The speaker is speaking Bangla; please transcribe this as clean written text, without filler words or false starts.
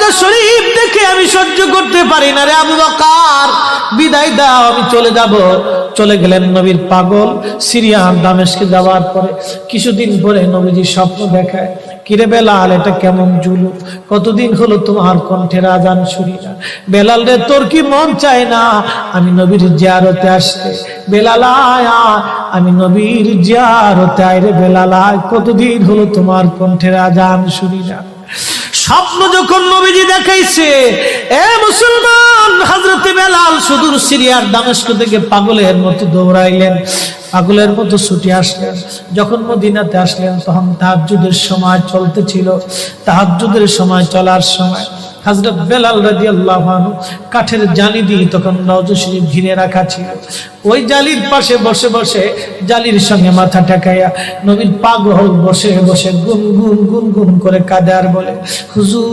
মক্কা শরীফ দেখে আমি সহ্য করতে পারি না রে আবু বকর, বিদায় দাও, আমি চলে যাব। চলে গেলেন নবীর পাগল। সিরিয়া দামেস্কে যাওয়ার পরে কিছুদিন পরে নবীজি স্বপ্ন দেখায়, কিরে বেলাল, এটা কেমন জুলুম, কতদিন হলো তোমার কণ্ঠের আজান শুনি না। বেলাল রে, তোর কি মন চায় না আমি নবীর জিয়ারতে আসতে? বেলাল আয়, আমি নবীর জিয়ারতে আয় রে বেলাল আয়, কতদিন হলো তোমার কণ্ঠের আজান শুনি না। স্বপ্ন যখন নবীজি দেখাইছে, এ মুসলমান, হযরতে বেলাল সুদূর সিরিয়ার দামেস্ক থেকে পাগলের মতো দৌড়াইলেন, পাগলের মতো ছুটে আসলেন। যখন মদিনাতে আসলেন তখন তাহাজ্জুদের সময় চলতেছিল। তাহাজ্জুদের সময় চলার সময় হযরত বেলাল রাদিয়াল্লাহু আনহু কাঠের জালি দিয়ে তখন রওজা শরীফ ঘিরে রাখা ছিল। ওই জালির পাশে বসে বসে জালির সঙ্গে মাথা ঠেকাইয়া নবীর পাগল বসে বসে গুনগুন গুনগুন করে কাঁদে আর বলে, হুজুর